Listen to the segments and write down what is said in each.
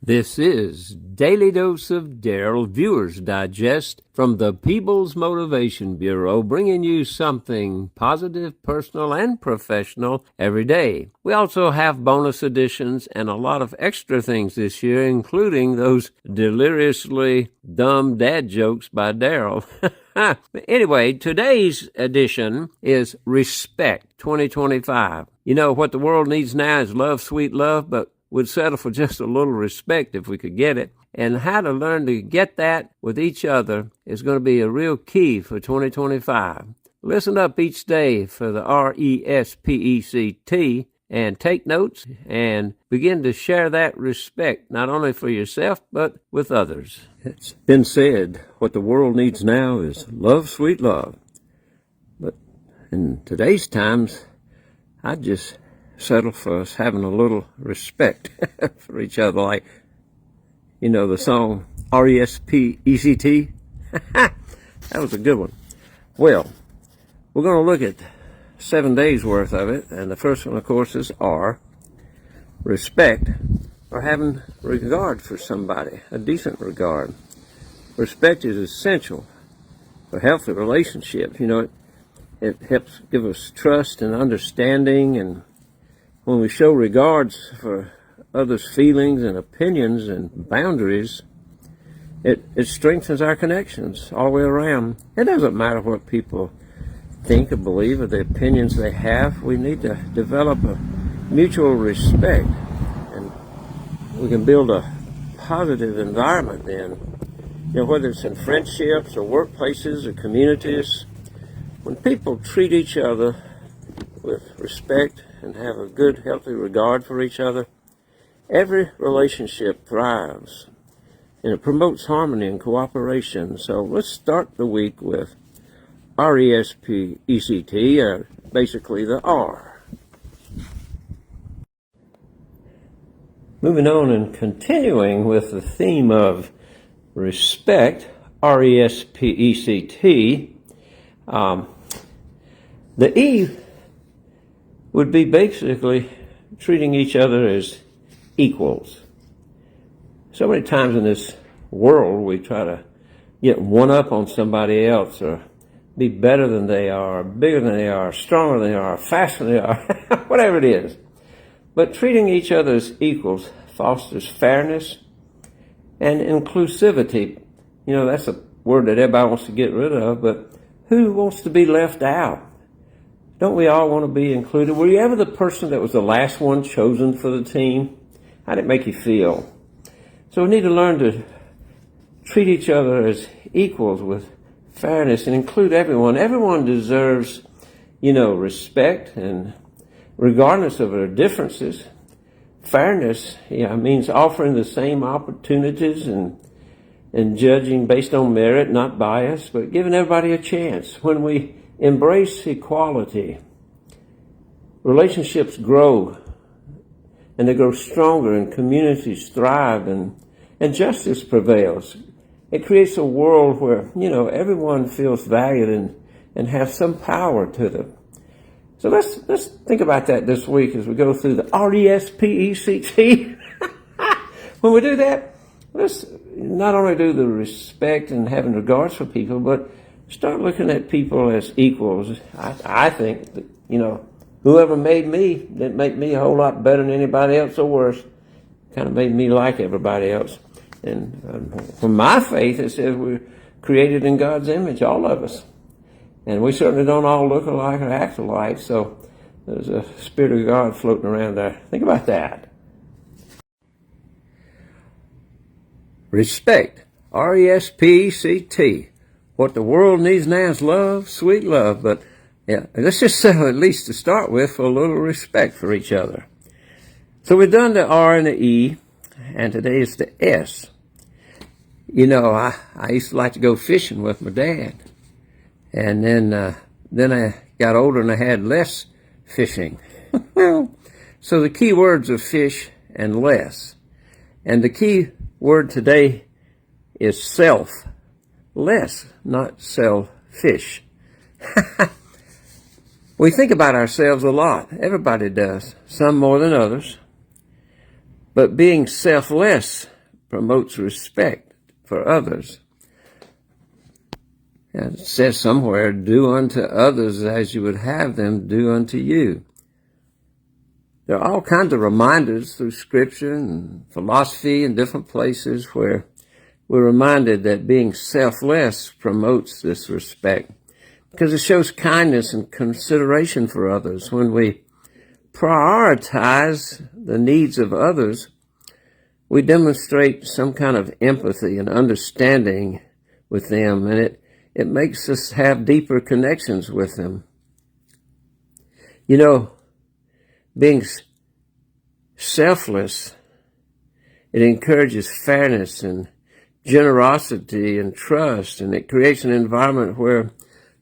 This is Daily Dose of Daryl Viewers Digest from the People's Motivation Bureau, bringing you something positive, personal, and professional every day. We also have bonus editions and a lot of extra things this year, including those deliriously dumb dad jokes by Daryl. Anyway, today's edition is Respect 2025. You know, what the world needs now is love, sweet love, but would settle for just a little respect if we could get it. And how to learn to get that with each other is going to be a real key for 2025. Listen up each day for the RESPECT and take notes and begin to share that respect, not only for yourself, but with others. It's been said, what the world needs now is love, sweet love. But in today's times, I'd just settle for us having a little respect for each other, like, you know, the song RESPECT. That was a good one. Well, we're going to look at 7 days worth of it, and the first one, of course, is R. Respect, or having regard for somebody, a decent regard. Respect is essential for healthy relationships. You know, it helps give us trust and understanding, and when we show regards for others' feelings and opinions and boundaries, it strengthens our connections all the way around. It doesn't matter what people think or believe or the opinions they have. We need to develop a mutual respect, and we can build a positive environment then. You know, whether it's in friendships or workplaces or communities, when people treat each other with respect and have a good, healthy regard for each other, every relationship thrives, and it promotes harmony and cooperation. So let's start the week with RESPECT, basically the R. Moving on and continuing with the theme of respect, RESPECT, the E would be basically treating each other as equals. So many times in this world we try to get one up on somebody else, or be better than they are, bigger than they are, stronger than they are, faster than they are, whatever it is. But treating each other as equals fosters fairness and inclusivity. You know, that's a word that everybody wants to get rid of, but who wants to be left out? Don't we all want to be included? Were you ever the person that was the last one chosen for the team? How did it make you feel? So we need to learn to treat each other as equals with fairness and include everyone. Everyone deserves, you know, respect, and regardless of their differences. Fairness, means offering the same opportunities and judging based on merit, not bias, but giving everybody a chance. When we embrace equality, relationships grow, and they grow stronger, and communities thrive, and justice prevails. It creates a world where, you know, everyone feels valued and has some power to them. So let's think about that this week as we go through the RESPECT. When we do that, let's not only do the respect and having regards for people, but start looking at people as equals. I think that, you know, whoever made me didn't make me a whole lot better than anybody else, or worse. Kind of made me like everybody else. And from my faith, it says we're created in God's image, all of us. And we certainly don't all look alike or act alike, so there's a Spirit of God floating around there. Think about that. Respect, RESPECT. What the world needs now is love, sweet love. But yeah, let's just settle, at least to start with, for a little respect for each other. So we've done the R and the E, and today is the S. You know, I used to like to go fishing with my dad. And then I got older and I had less fishing. So the key words are fish and less. And the key word today is self. Less, not selfish. We think about ourselves a lot. Everybody does, some more than others. But being selfless promotes respect for others. And it says somewhere, do unto others as you would have them do unto you. There are all kinds of reminders through Scripture and philosophy in different places where we're reminded that being selfless promotes this respect, because it shows kindness and consideration for others. When we prioritize the needs of others, we demonstrate some kind of empathy and understanding with them, and it makes us have deeper connections with them. You know, being selfless, it encourages fairness and generosity and trust, and it creates an environment where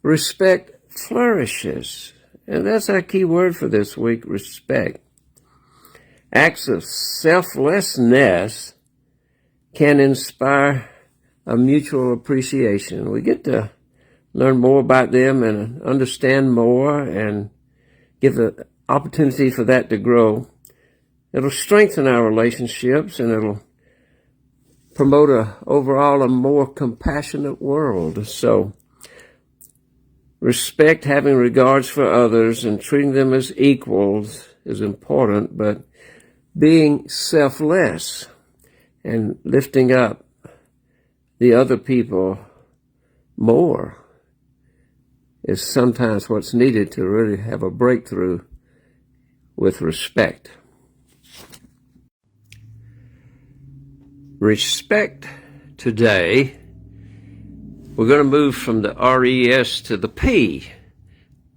respect flourishes. And that's our key word for this week, respect. Acts of selflessness can inspire a mutual appreciation. We get to learn more about them and understand more and give the opportunity for that to grow. It'll strengthen our relationships, and it'll promote overall a more compassionate world. So respect, having regards for others and treating them as equals is important, but being selfless and lifting up the other people more is sometimes what's needed to really have a breakthrough with respect. Respect today, we're going to move from the R-E-S to the P.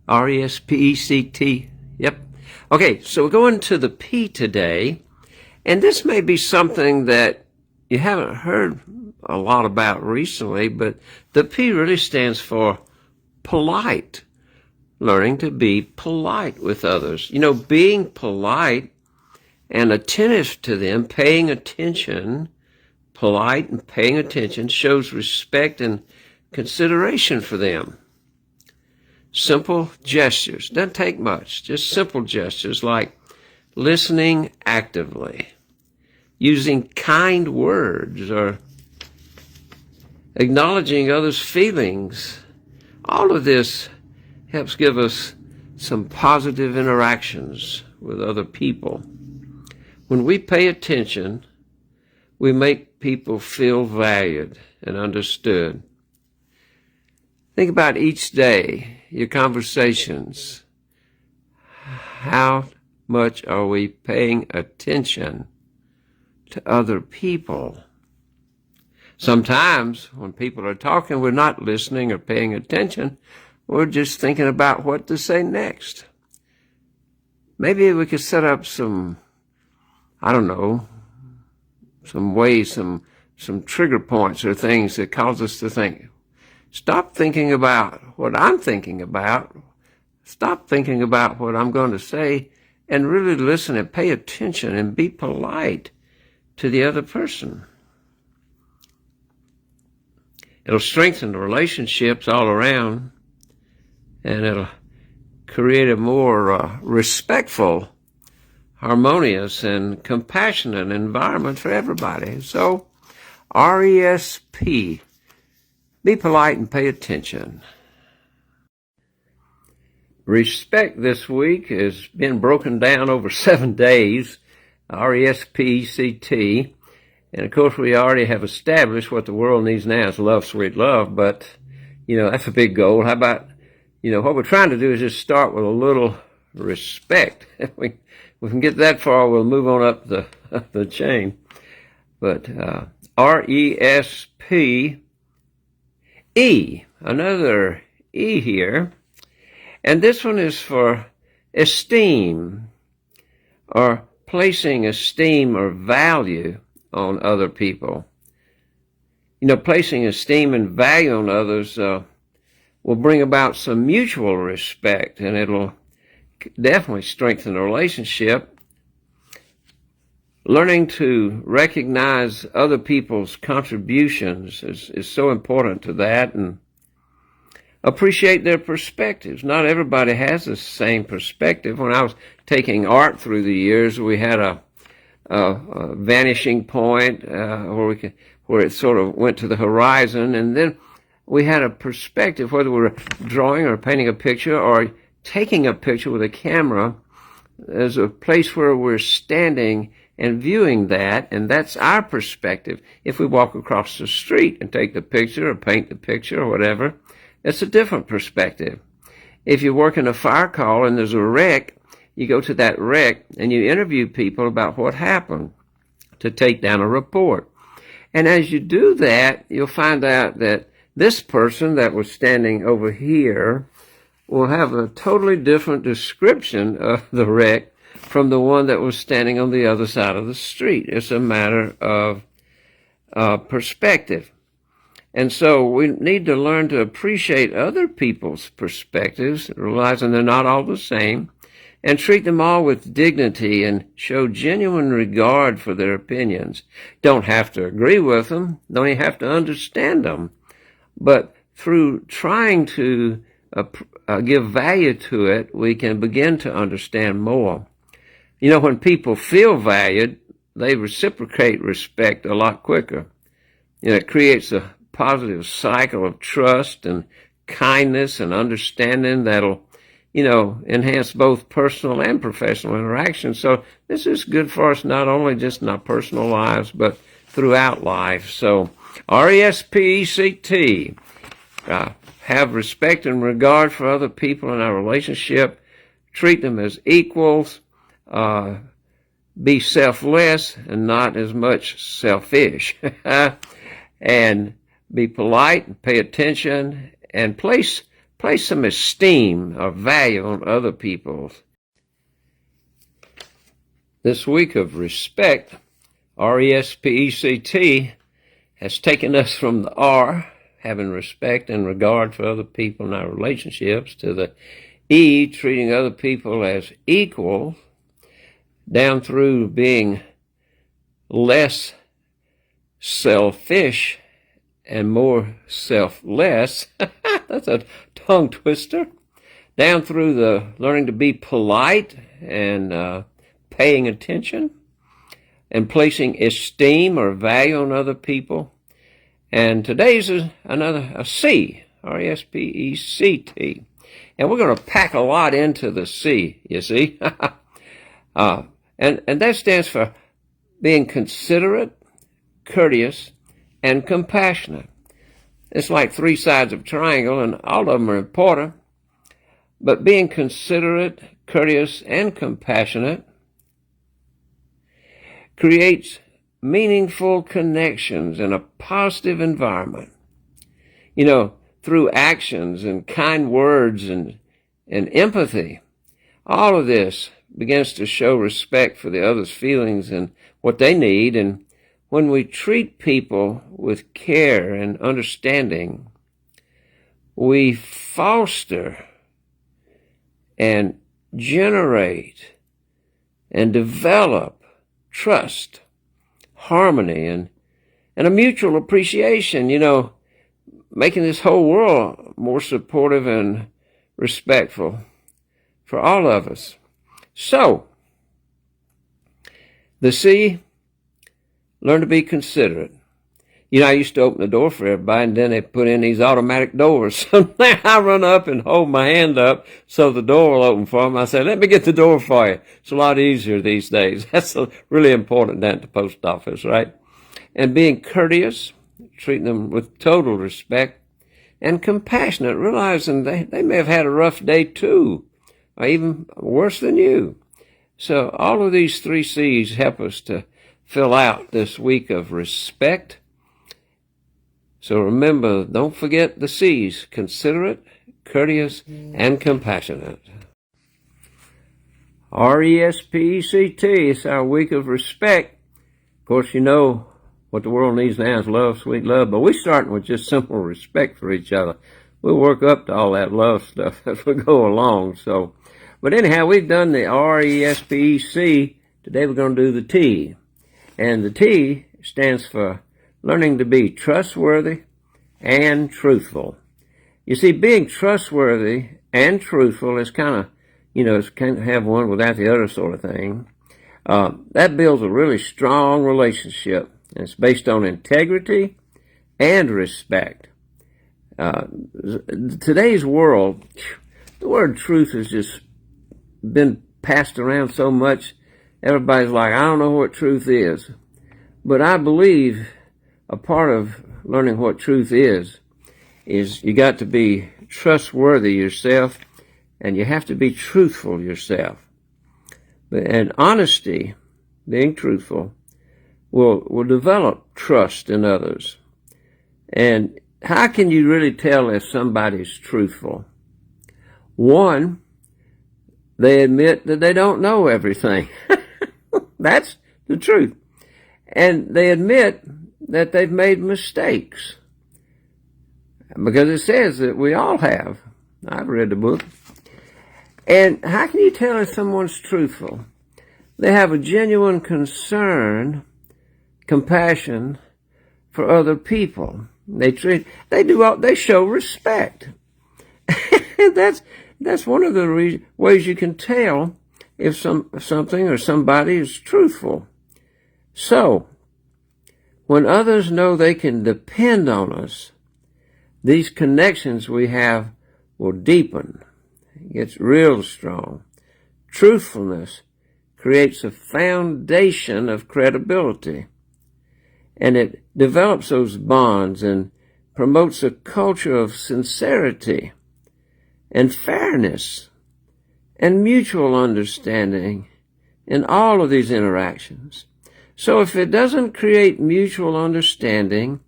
R-E-S-P-E-C-T. Yep. Okay, so we're going to the P today, and this may be something that you haven't heard a lot about recently, but the P really stands for polite. Learning to be polite with others. You know, being polite and attentive to them, paying attention, polite and paying attention, shows respect and consideration for them. Simple gestures, doesn't take much, just simple gestures like listening actively, using kind words, or acknowledging others' feelings. All of this helps give us some positive interactions with other people. When we pay attention, we make people feel valued and understood. Think about each day, your conversations. How much are we paying attention to other people? Sometimes when people are talking, we're not listening or paying attention. We're just thinking about what to say next. Maybe we could set up some ways, some trigger points or things that cause us to think. Stop thinking about what I'm thinking about. Stop thinking about what I'm going to say, and really listen and pay attention and be polite to the other person. It'll strengthen the relationships all around, and it'll create a more respectful, harmonious, and compassionate environment for everybody. So, RESP, be polite and pay attention. Respect this week has been broken down over 7 days, RESPECT. And of course, we already have established what the world needs now is love, sweet love. But, that's a big goal. How about, what we're trying to do is just start with a little respect. If we can get that far, we'll move on up the chain. But RESPE, another E here. And this one is for esteem, or placing esteem or value on other people. Placing esteem and value on others will bring about some mutual respect, and it'll definitely strengthen the relationship. Learning to recognize other people's contributions is so important to that, and appreciate their perspectives. Not everybody has the same perspective. When I was taking art through the years, we had vanishing point where it sort of went to the horizon, and then we had a perspective, whether we were drawing or painting a picture or taking a picture with a camera. There's a place where we're standing and viewing that, and that's our perspective. If we walk across the street and take the picture or paint the picture or whatever, it's a different perspective. If you work in a fire call and there's a wreck, you go to that wreck and you interview people about what happened to take down a report. And as you do that, you'll find out that this person that was standing over here will have a totally different description of the wreck from the one that was standing on the other side of the street. It's a matter of perspective. And so we need to learn to appreciate other people's perspectives, realizing they're not all the same, and treat them all with dignity and show genuine regard for their opinions. Don't have to agree with them, don't even have to understand them, but through trying to give value to it, we can begin to understand more. You know, when people feel valued, they reciprocate respect a lot quicker. You know, it creates a positive cycle of trust and kindness and understanding that'll, you know, enhance both personal and professional interactions. So this is good for us not only just in our personal lives, but throughout life. So RESPECT, have respect and regard for other people in our relationship, treat them as equals, be selfless and not as much selfish, and be polite and pay attention and place some esteem or value on other people. This week of respect, RESPECT, has taken us from the R, having respect and regard for other people in our relationships, to the E, treating other people as equal, down through being less selfish and more selfless. That's a tongue twister. Down through the learning to be polite and paying attention and placing esteem or value on other people. And today's a C, RESPECT. And we're going to pack a lot into the C, you see. And that stands for being considerate, courteous, and compassionate. It's like three sides of a triangle, and all of them are important. But being considerate, courteous, and compassionate creates meaningful connections in a positive environment. You know, through actions and kind words and empathy, all of this begins to show respect for the other's feelings and what they need. And when we treat people with care and understanding, we foster and generate and develop trust, harmony, and a mutual appreciation, you know, making this whole world more supportive and respectful for all of us. So, the C, learn to be considerate. You know, I used to open the door for everybody, and then they put in these automatic doors. So now I run up and hold my hand up so the door will open for them. I say, let me get the door for you. It's a lot easier these days. That's really important down at the post office, right? And being courteous, treating them with total respect, and compassionate, realizing they may have had a rough day too, or even worse than you. So all of these three C's help us to fill out this week of respect. So remember, don't forget the C's: considerate, courteous, and compassionate. RESPECT, it's our week of respect. Of course, you know what the world needs now is love, sweet love, but we're starting with just simple respect for each other. We'll work up to all that love stuff as we go along. So, but anyhow, we've done the RESPEC. Today we're going to do the T. And the T stands for learning to be trustworthy and truthful. You see, being trustworthy and truthful is kind of, you know, it's kind of have one without the other sort of thing. That builds a really strong relationship, and it's based on integrity and respect. Today's world, the word truth has just been passed around so much. Everybody's like, I don't know what truth is. But I believe a part of learning what truth is you got to be trustworthy yourself, and you have to be truthful yourself. And honesty, being truthful, will develop trust in others. And how can you really tell if somebody's truthful? One, they admit that they don't know everything. That's the truth. And they admit that they've made mistakes. Because it says that we all have. I've read the book. And how can you tell if someone's truthful? They have a genuine concern, compassion for other people. They show respect. That's one of the ways you can tell if something or somebody is truthful. So, when others know they can depend on us, these connections we have will deepen. It gets real strong. Truthfulness creates a foundation of credibility, and it develops those bonds and promotes a culture of sincerity and fairness and mutual understanding in all of these interactions. So if it doesn't create mutual understanding,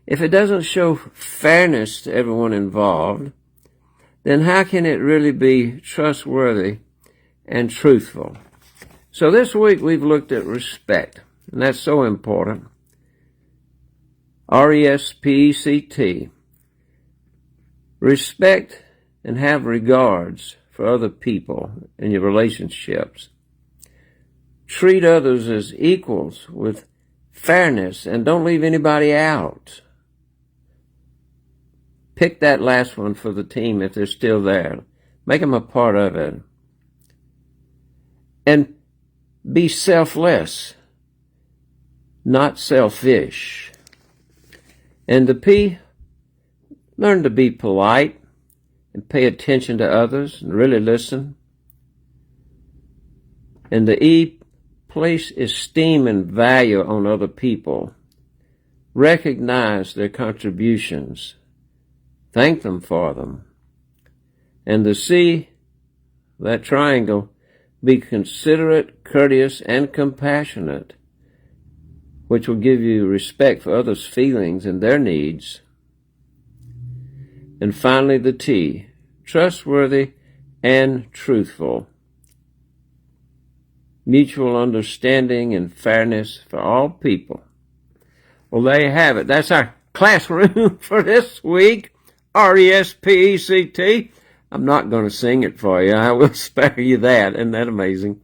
if it doesn't show fairness to everyone involved, then how can it really be trustworthy and truthful? So this week we've looked at respect, and that's so important. RESPECT. Respect and have regards for other people in your relationships. Treat others as equals with fairness and don't leave anybody out. Pick that last one for the team if they're still there. Make them a part of it. And be selfless, not selfish. And the P, learn to be polite and pay attention to others and really listen. And the E, place esteem and value on other people. Recognize their contributions. Thank them for them. And the C, that triangle, be considerate, courteous, and compassionate, which will give you respect for others' feelings and their needs. And finally, the T, trustworthy and truthful. Mutual understanding and fairness for all people. Well, there you have it. That's our classroom for this week. RESPECT. I'm not going to sing it for you. I will spare you that. Isn't that amazing?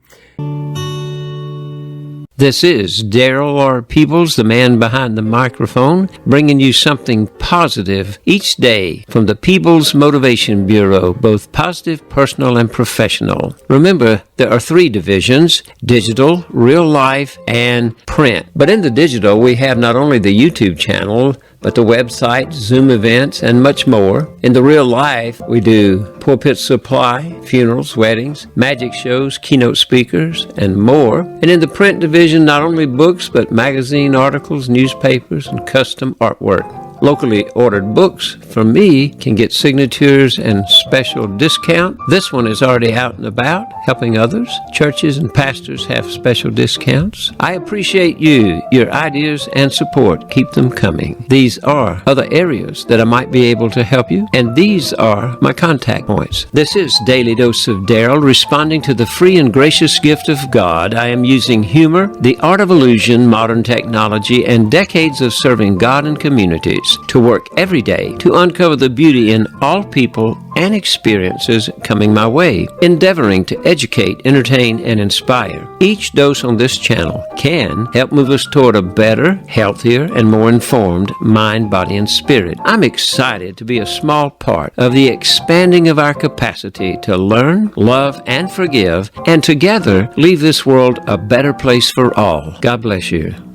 This is Daryl R. Peebles, the man behind the microphone, bringing you something positive each day from the Peebles Motivation Bureau, both positive, personal, and professional. Remember, there are 3 divisions: digital, real life, and print. But in the digital, we have not only the YouTube channel, but the website, Zoom events, and much more. In the real life, we do pulpit supply, funerals, weddings, magic shows, keynote speakers, and more. And in the print division, not only books, but magazine articles, newspapers, and custom artwork. Locally ordered books from me can get signatures and special discount. This one is already out and about, helping others. Churches and pastors have special discounts. I appreciate you, your ideas and support. Keep them coming. These are other areas that I might be able to help you, and these are my contact points. This is Daily Dose of Daryl, responding to the free and gracious gift of God. I am using humor, the art of illusion, modern technology, and decades of serving God and communities chance to work every day to uncover the beauty in all people and experiences coming my way, endeavoring to educate, entertain, and inspire. Each dose on this channel can help move us toward a better, healthier, and more informed mind, body, and spirit. I'm excited to be a small part of the expanding of our capacity to learn, love, and forgive, and together leave this world a better place for all. God bless you.